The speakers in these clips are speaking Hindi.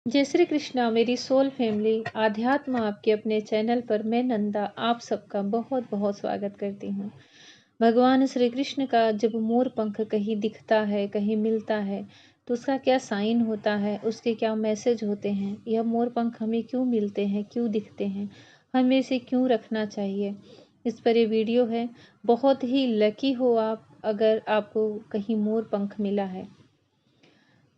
जय श्री कृष्णा मेरी सोल फैमिली आध्यात्म आपके अपने चैनल पर मैं नंदा आप सबका बहुत बहुत स्वागत करती हूँ। भगवान श्री कृष्ण का जब मोर पंख कहीं दिखता है, कहीं मिलता है, तो उसका क्या साइन होता है, उसके क्या मैसेज होते हैं, यह मोर पंख हमें क्यों मिलते हैं, क्यों दिखते हैं, हमें इसे क्यों रखना चाहिए, इस पर ये वीडियो है। बहुत ही लकी हो आप अगर आपको कहीं मोर पंख मिला है।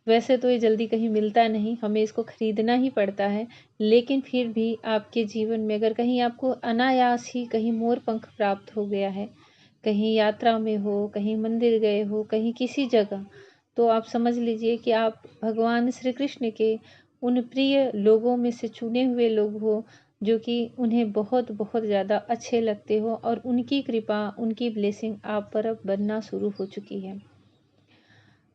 वैसे तो ये जल्दी कहीं मिलता नहीं, हमें इसको खरीदना ही पड़ता है, लेकिन फिर भी आपके जीवन में अगर कहीं आपको अनायास ही कहीं मोर पंख प्राप्त हो गया है, कहीं यात्रा में हो, कहीं मंदिर गए हो, कहीं किसी जगह, तो आप समझ लीजिए कि आप भगवान श्री कृष्ण के उन प्रिय लोगों में से चुने हुए लोग हो, जो कि उन्हें बहुत बहुत ज़्यादा अच्छे लगते हो और उनकी कृपा, उनकी ब्लेसिंग आप पर अब बनना शुरू हो चुकी है।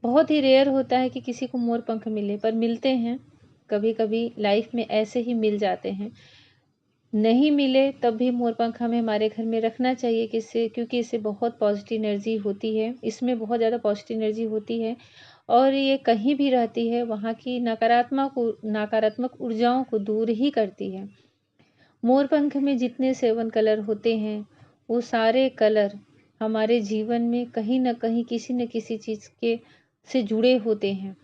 बहुत ही रेयर होता है कि किसी को मोर पंख मिले, पर मिलते हैं। कभी कभी लाइफ में ऐसे ही मिल जाते हैं। नहीं मिले तब भी मोर पंख हमें हमारे घर में रखना चाहिए, क्योंकि इससे बहुत पॉजिटिव एनर्जी होती है, इसमें बहुत ज़्यादा पॉजिटिव एनर्जी होती है और ये कहीं भी रहती है वहाँ की नकारात्मक ऊर्जाओं को दूर ही करती है। मोर पंख में जितने 7 कलर होते हैं, वो सारे कलर हमारे जीवन में कहीं न कहीं किसी न किसी चीज़ के से जुड़े होते हैं।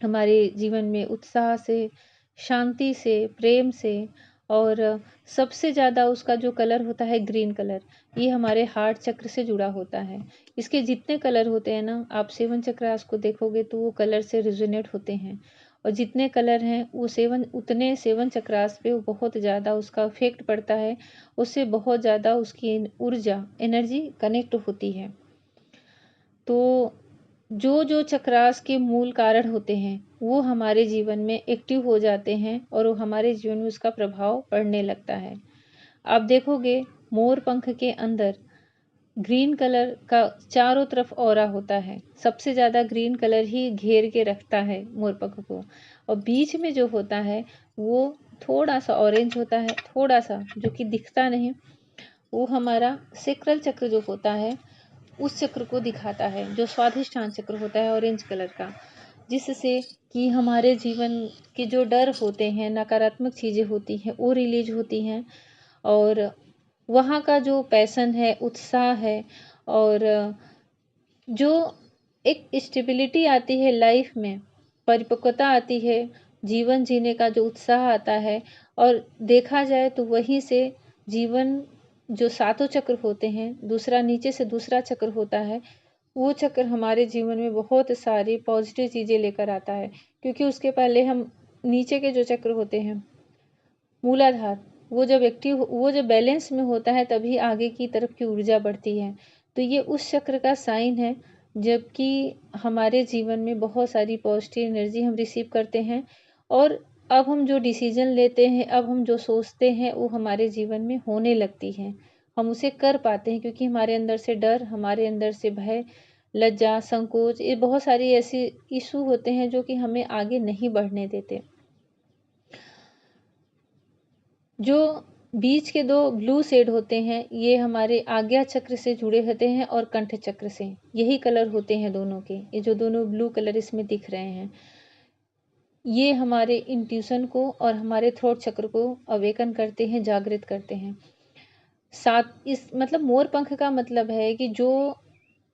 हमारे जीवन में उत्साह से, शांति से, प्रेम से और सबसे ज़्यादा उसका जो कलर होता है ग्रीन कलर, ये हमारे हार्ट चक्र से जुड़ा होता है। इसके जितने कलर होते हैं ना, आप 7 चक्रास को देखोगे तो वो कलर से रिजोनेट होते हैं और जितने कलर हैं वो 7 चक्रास पे वो बहुत ज़्यादा उसका इफ़ेक्ट पड़ता है, उससे बहुत ज़्यादा उसकी ऊर्जा, एनर्जी कनेक्ट होती है। तो जो चक्रास के मूल कारण होते हैं वो हमारे जीवन में एक्टिव हो जाते हैं और वो हमारे जीवन में उसका प्रभाव पड़ने लगता है। आप देखोगे मोर पंख के अंदर ग्रीन कलर का चारों तरफ ऑरा होता है, सबसे ज़्यादा ग्रीन कलर ही घेर के रखता है मोर पंख को, और बीच में जो होता है वो थोड़ा सा ऑरेंज होता है, थोड़ा सा जो कि दिखता नहीं, वो हमारा सेक्रल चक्र जो होता है उस चक्र को दिखाता है, जो स्वाधिष्ठान चक्र होता है ऑरेंज कलर का, जिससे कि हमारे जीवन के जो डर होते हैं, नकारात्मक चीज़ें होती हैं, वो रिलीज होती हैं और वहाँ का जो पैशन है, उत्साह है और जो एक स्टेबिलिटी आती है लाइफ में, परिपक्वता आती है, जीवन जीने का जो उत्साह आता है, और देखा जाए तो वहीं से जीवन जो सातों चक्र होते हैं, दूसरा नीचे से दूसरा चक्र होता है, वो चक्र हमारे जीवन में बहुत सारी पॉजिटिव चीज़ें लेकर आता है, क्योंकि उसके पहले हम नीचे के जो चक्र होते हैं, मूलाधार, वो जब बैलेंस में होता है तभी आगे की तरफ की ऊर्जा बढ़ती है। तो ये उस चक्र का साइन है, जबकि हमारे जीवन में बहुत सारी पॉजिटिव एनर्जी हम रिसीव करते हैं और अब हम जो डिसीजन लेते हैं, अब हम जो सोचते हैं, वो हमारे जीवन में होने लगती है, हम उसे कर पाते हैं, क्योंकि हमारे अंदर से डर, हमारे अंदर से भय, लज्जा, संकोच, ये बहुत सारी ऐसी इशू होते हैं जो कि हमें आगे नहीं बढ़ने देते। जो बीच के 2 ब्लू शेड होते हैं, ये हमारे आज्ञा चक्र से जुड़े होते हैं और कंठ चक्र से, यही कलर होते हैं दोनों के। ये जो दोनों ब्लू कलर इसमें दिख रहे हैं, ये हमारे इंट्यूशन को और हमारे थ्रोट चक्र को अवेकन करते हैं, जागृत करते हैं। साथ इस मतलब मोर पंख का मतलब है कि जो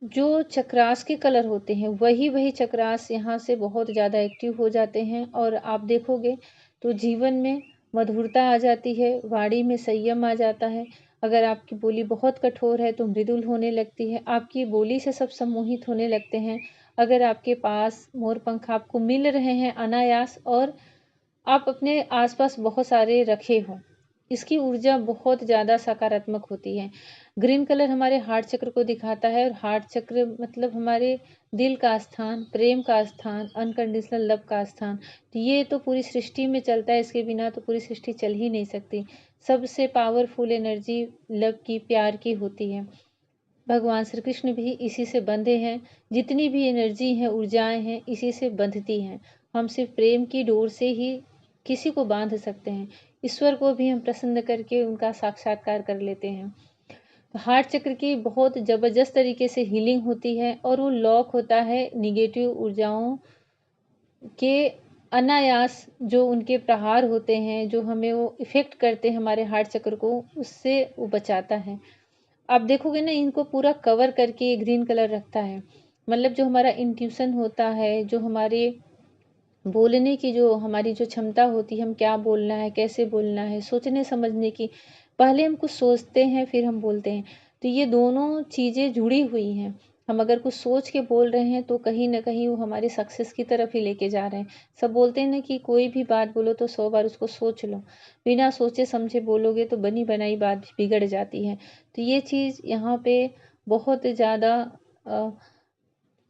जो चक्रास के कलर होते हैं, वही चक्रास यहाँ से बहुत ज़्यादा एक्टिव हो जाते हैं और आप देखोगे तो जीवन में मधुरता आ जाती है, वाणी में संयम आ जाता है। अगर आपकी बोली बहुत कठोर है तो मृदुल होने लगती है, आपकी बोली से सब सम्मोहित होने लगते हैं। अगर आपके पास मोर पंख आपको मिल रहे हैं अनायास और आप अपने आसपास बहुत सारे रखे हों, इसकी ऊर्जा बहुत ज़्यादा सकारात्मक होती है। ग्रीन कलर हमारे हार्ट चक्र को दिखाता है और हार्ट चक्र मतलब हमारे दिल का स्थान, प्रेम का स्थान, अनकंडीशनल लव का स्थान। तो ये तो पूरी सृष्टि में चलता है, इसके बिना तो पूरी सृष्टि चल ही नहीं सकती। सबसे पावरफुल एनर्जी लव की, प्यार की होती है। भगवान श्री कृष्ण भी इसी से बंधे हैं, जितनी भी एनर्जी हैं, ऊर्जाएं हैं, इसी से बंधती हैं। हम सिर्फ प्रेम की डोर से ही किसी को बांध सकते हैं, ईश्वर को भी हम प्रसन्न करके उनका साक्षात्कार कर लेते हैं। हार्ट चक्र की बहुत ज़बरदस्त तरीके से हीलिंग होती है और वो लॉक होता है निगेटिव ऊर्जाओं के अनायास जो उनके प्रहार होते हैं, जो हमें वो इफ़ेक्ट करते हैं हमारे हार्ट चक्र को, उससे वो बचाता है। आप देखोगे ना, इनको पूरा कवर करके ये ग्रीन कलर रखता है। मतलब जो हमारा इंट्यूशन होता है, जो हमारे बोलने की जो हमारी जो क्षमता होती है, हम क्या बोलना है, कैसे बोलना है, सोचने समझने की, पहले हम कुछ सोचते हैं फिर हम बोलते हैं। तो ये दोनों चीज़ें जुड़ी हुई हैं। हम अगर कुछ सोच के बोल रहे हैं तो कहीं न कहीं वो हमारी सक्सेस की तरफ ही लेके जा रहे हैं। सब बोलते हैं ना कि कोई भी बात बोलो तो 100 बार उसको सोच लो। बिना सोचे समझे बोलोगे तो बनी बनाई बात भी बिगड़ जाती है। तो ये चीज़ यहाँ पे बहुत ज़्यादा अ,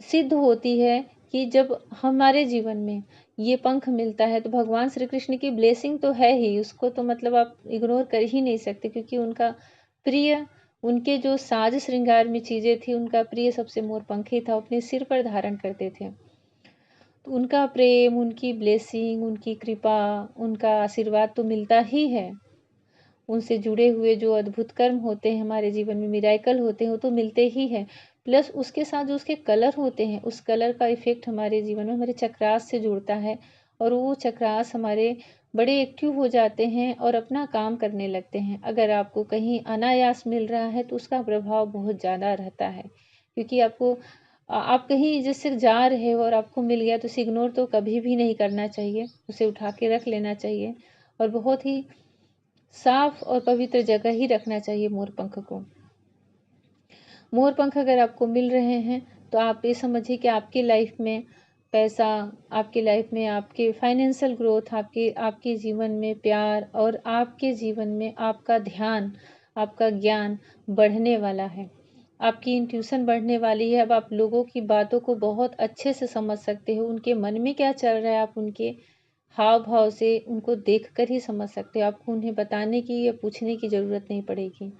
सिद्ध होती है कि जब हमारे जीवन में ये पंख मिलता है तो भगवान श्री कृष्ण की ब्लेसिंग तो है ही, उसको तो मतलब आप इग्नोर कर ही नहीं सकते, क्योंकि उनका प्रिय, उनके जो साज श्रृंगार में चीज़ें थी, उनका प्रिय सबसे मोर पंख ही था, अपने सिर पर धारण करते थे। तो उनका प्रेम, उनकी ब्लेसिंग, उनकी कृपा, उनका आशीर्वाद तो मिलता ही है। उनसे जुड़े हुए जो अद्भुत कर्म होते हैं हमारे जीवन में, मिरेकल होते हैं, वो तो मिलते ही हैं। प्लस उसके साथ जो उसके कलर होते हैं, उस कलर का इफ़ेक्ट हमारे जीवन में हमारे चक्रास से जुड़ता है, और वो चक्रास हमारे बड़े एक्टिव हो जाते हैं और अपना काम करने लगते हैं। अगर आपको कहीं अनायास मिल रहा है तो उसका प्रभाव बहुत ज़्यादा रहता है, क्योंकि आपको आप कहीं जैसे जा रहे हो और आपको मिल गया तो उसे इग्नोर तो कभी भी नहीं करना चाहिए, उसे उठा के रख लेना चाहिए और बहुत ही साफ और पवित्र जगह ही रखना चाहिए मोर पंख को। मोर पंख अगर आपको मिल रहे हैं तो आप ये समझिए कि आपकी लाइफ में पैसा, आपकी लाइफ में आपके फाइनेंशियल ग्रोथ, आपके आपके जीवन में प्यार और आपके जीवन में आपका ध्यान, आपका ज्ञान बढ़ने वाला है। आपकी इंट्यूशन बढ़ने वाली है। अब आप लोगों की बातों को बहुत अच्छे से समझ सकते हो, उनके मन में क्या चल रहा है आप उनके हाव भाव से उनको देखकर ही समझ सकते हो। आपको उन्हें बताने की या पूछने की ज़रूरत नहीं पड़ेगी।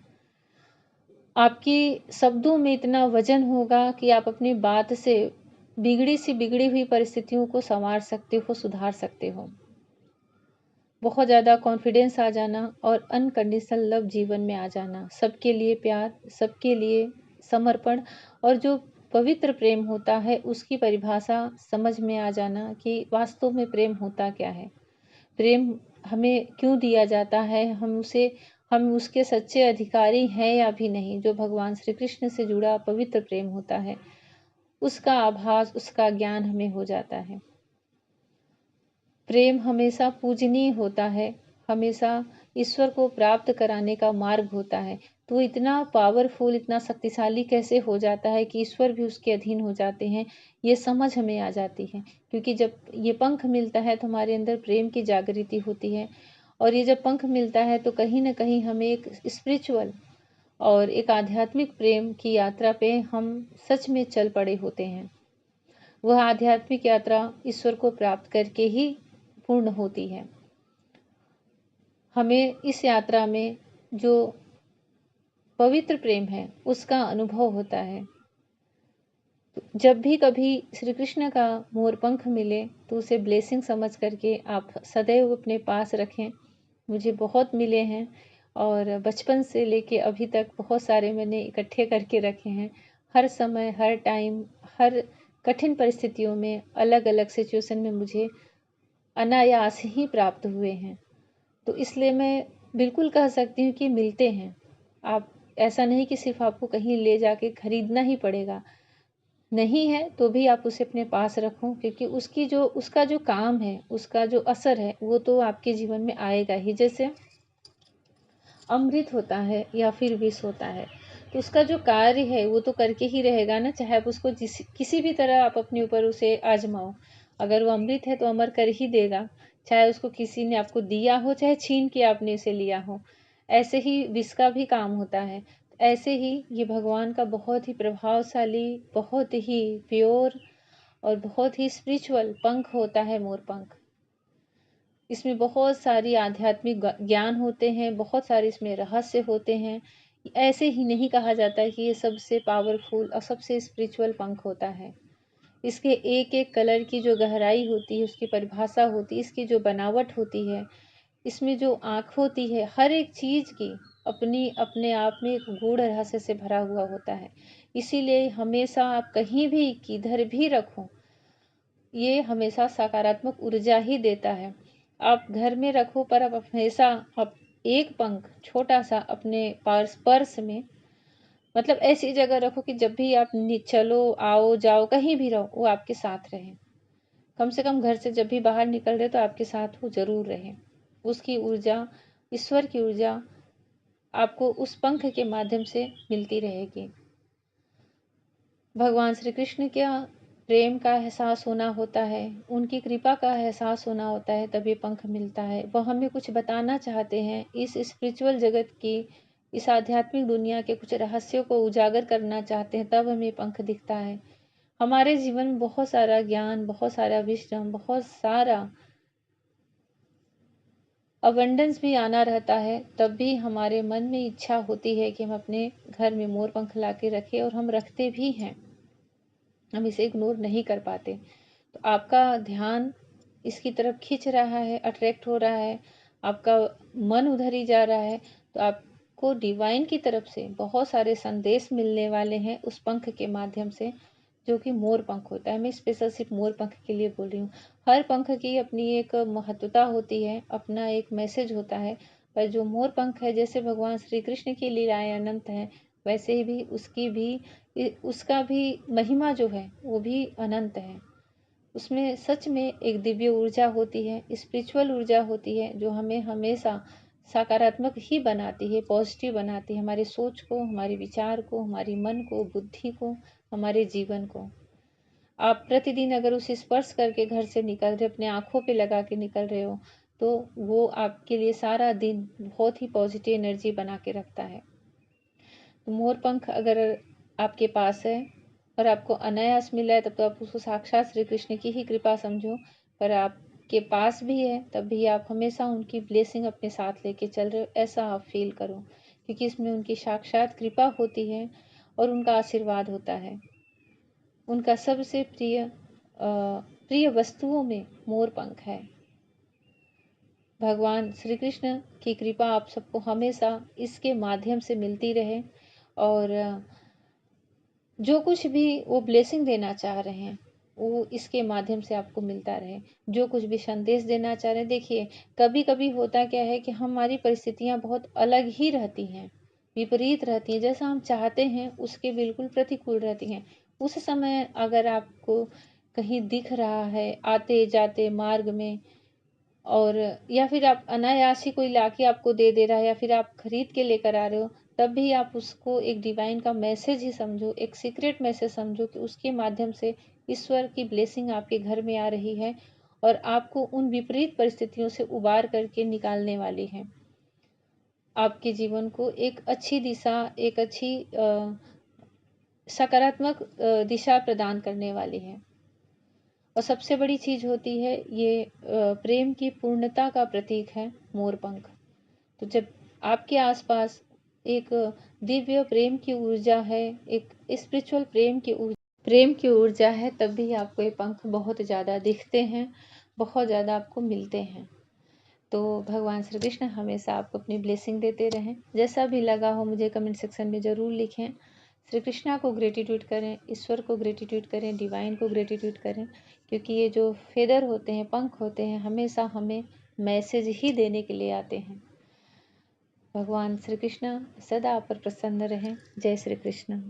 आपकी शब्दों में इतना वजन होगा कि आप अपनी बात से बिगड़ी सी बिगड़ी हुई परिस्थितियों को संवार सकते हो, सुधार सकते हो। बहुत ज़्यादा कॉन्फिडेंस आ जाना और अनकंडीशनल लव जीवन में आ जाना, सबके लिए प्यार, सबके लिए समर्पण, और जो पवित्र प्रेम होता है उसकी परिभाषा समझ में आ जाना कि वास्तव में प्रेम होता क्या है। प्रेम हमें क्यों दिया जाता है, हम उसके सच्चे अधिकारी हैं या भी नहीं। जो भगवान श्री कृष्ण से जुड़ा पवित्र प्रेम होता है, उसका आभास, उसका ज्ञान हमें हो जाता है। प्रेम हमेशा पूजनीय होता है, हमेशा ईश्वर को प्राप्त कराने का मार्ग होता है। तो इतना पावरफुल, इतना शक्तिशाली कैसे हो जाता है कि ईश्वर भी उसके अधीन हो जाते हैं, ये समझ हमें आ जाती है। क्योंकि जब ये पंख मिलता है तो हमारे अंदर प्रेम की जागृति होती है, और ये जब पंख मिलता है तो कहीं न कहीं हमें एक स्पिरिचुअल और एक आध्यात्मिक प्रेम की यात्रा पे हम सच में चल पड़े होते हैं। वह आध्यात्मिक यात्रा ईश्वर को प्राप्त करके ही पूर्ण होती है। हमें इस यात्रा में जो पवित्र प्रेम है उसका अनुभव होता है। जब भी कभी श्री कृष्ण का मोर पंख मिले तो उसे ब्लेसिंग समझ करके आप सदैव अपने पास रखें। मुझे बहुत मिले हैं, और बचपन से लेके अभी तक बहुत सारे मैंने इकट्ठे करके रखे हैं। हर समय, हर टाइम, हर कठिन परिस्थितियों में, अलग अलग सिचुएशन में मुझे अनायास ही प्राप्त हुए हैं। तो इसलिए मैं बिल्कुल कह सकती हूँ कि मिलते हैं। आप, ऐसा नहीं कि सिर्फ़ आपको कहीं ले जाके खरीदना ही पड़ेगा। नहीं है तो भी आप उसे अपने पास रखो, क्योंकि उसका जो काम है, उसका जो असर है, वो तो आपके जीवन में आएगा ही। जैसे अमृत होता है या फिर विष होता है, तो उसका जो कार्य है वो तो करके ही रहेगा ना, चाहे आप उसको किसी भी तरह आप अपने ऊपर उसे आजमाओ। अगर वो अमृत है तो अमर कर ही देगा, चाहे उसको किसी ने आपको दिया हो, चाहे छीन के आपने उसे लिया हो। ऐसे ही विष का भी काम होता है। ऐसे ही ये भगवान का बहुत ही प्रभावशाली, बहुत ही प्योर और बहुत ही स्पिरिचुअल पंख होता है मोर पंख। इसमें बहुत सारी आध्यात्मिक ज्ञान होते हैं, बहुत सारे इसमें रहस्य होते हैं। ऐसे ही नहीं कहा जाता है कि ये सबसे पावरफुल और सबसे स्पिरिचुअल पंख होता है। इसके एक एक कलर की जो गहराई होती है, उसकी परिभाषा होती है, इसकी जो बनावट होती है, इसमें जो आँख होती है, हर एक चीज़ की अपनी अपने आप में एक गूढ़ रहस्य से भरा हुआ होता है। इसीलिए हमेशा आप कहीं भी किधर भी रखो, ये हमेशा सकारात्मक ऊर्जा ही देता है। आप घर में रखो पर आप हमेशा आप एक पंख छोटा सा अपने पर्स में, मतलब ऐसी जगह रखो कि जब भी आप चलो आओ जाओ कहीं भी रहो वो आपके साथ रहे। कम से कम घर से जब भी बाहर निकल रहे तो आपके साथ वो जरूर रहे। उसकी ऊर्जा, ईश्वर की ऊर्जा आपको उस पंख के माध्यम से मिलती रहेगी। भगवान श्री कृष्ण का प्रेम का एहसास होना होता है, उनकी कृपा का एहसास होना होता है, तभी पंख मिलता है। वह हमें कुछ बताना चाहते हैं, इस स्पिरिचुअल जगत की, इस आध्यात्मिक दुनिया के कुछ रहस्यों को उजागर करना चाहते हैं, तब हमें पंख दिखता है। हमारे जीवन में बहुत सारा ज्ञान, बहुत सारा विश्रम, बहुत सारा अबंडेंस भी आना रहता है, तब भी हमारे मन में इच्छा होती है कि हम अपने घर में मोर पंख ला के रखें, और हम रखते भी हैं। हम इसे इग्नोर नहीं कर पाते। तो आपका ध्यान इसकी तरफ खिंच रहा है, अट्रैक्ट हो रहा है, आपका मन उधर ही जा रहा है, तो आपको डिवाइन की तरफ से बहुत सारे संदेश मिलने वाले हैं उस पंख के माध्यम से, जो कि मोर पंख होता है। मैं स्पेशल सिर्फ मोर पंख के लिए बोल रही हूँ। हर पंख की अपनी एक महत्वता होती है, अपना एक मैसेज होता है, पर जो मोर पंख है, जैसे भगवान श्री कृष्ण की लीलाएं अनंत है, वैसे ही भी उसका भी महिमा जो है वो भी अनंत है। उसमें सच में एक दिव्य ऊर्जा होती है, स्पिरिचुअल ऊर्जा होती है, जो हमें हमेशा सकारात्मक ही बनाती है, पॉजिटिव बनाती है, हमारी सोच को, हमारे विचार को, हमारी मन को, बुद्धि को, हमारे जीवन को। आप प्रतिदिन अगर उसे स्पर्श करके घर से निकल रहे, अपने आंखों पे लगा के निकल रहे हो, तो वो आपके लिए सारा दिन बहुत ही पॉजिटिव एनर्जी बना के रखता है। तो मोर पंख अगर आपके पास है और आपको अनायास मिला है, तब तो आप उसको साक्षात श्री कृष्ण की ही कृपा समझो। पर आपके पास भी है, तब भी आप हमेशा उनकी ब्लेसिंग अपने साथ लेके चल रहे हो, ऐसा आप फील करो, क्योंकि इसमें उनकी साक्षात कृपा होती है और उनका आशीर्वाद होता है। उनका सबसे प्रिय वस्तुओं में मोर पंख है। भगवान श्री कृष्ण की कृपा आप सबको हमेशा इसके माध्यम से मिलती रहे, और जो कुछ भी वो ब्लेसिंग देना चाह रहे हैं वो इसके माध्यम से आपको मिलता रहे। जो कुछ भी संदेश देना चाह रहे हैं, देखिए कभी कभी होता क्या है कि हमारी परिस्थितियां बहुत अलग ही रहती हैं, विपरीत रहती हैं, जैसा हम चाहते हैं उसके बिल्कुल प्रतिकूल रहती हैं। उस समय अगर आपको कहीं दिख रहा है आते जाते मार्ग में, और या फिर आप अनायास ही कोई लाके आपको दे दे रहा है, या फिर आप खरीद के लेकर आ रहे हो, तब भी आप उसको एक डिवाइन का मैसेज ही समझो, एक सीक्रेट मैसेज समझो कि उसके माध्यम से ईश्वर की ब्लेसिंग आपके घर में आ रही है और आपको उन विपरीत परिस्थितियों से उबार करके निकालने वाली है। आपके जीवन को एक अच्छी दिशा, एक अच्छी सकारात्मक दिशा प्रदान करने वाली है। और सबसे बड़ी चीज होती है ये प्रेम की पूर्णता का प्रतीक है मोर पंख। तो जब आपके आसपास एक दिव्य प्रेम की ऊर्जा है, एक स्पिरिचुअल प्रेम की ऊर्जा है, तब भी आपको ये पंख बहुत ज़्यादा दिखते हैं, बहुत ज़्यादा आपको मिलते हैं। तो भगवान श्री कृष्ण हमेशा आपको अपनी ब्लेसिंग देते रहें। जैसा भी लगा हो मुझे कमेंट सेक्शन में ज़रूर लिखें। श्री कृष्णा को ग्रेटिट्यूड करें, ईश्वर को ग्रेटिट्यूड करें, डिवाइन को ग्रेटिट्यूड करें, क्योंकि ये जो फेदर होते हैं, पंख होते हैं, हमेशा हमें मैसेज ही देने के लिए आते हैं। भगवान श्री कृष्ण सदा आप पर प्रसन्न रहें। जय श्री कृष्ण।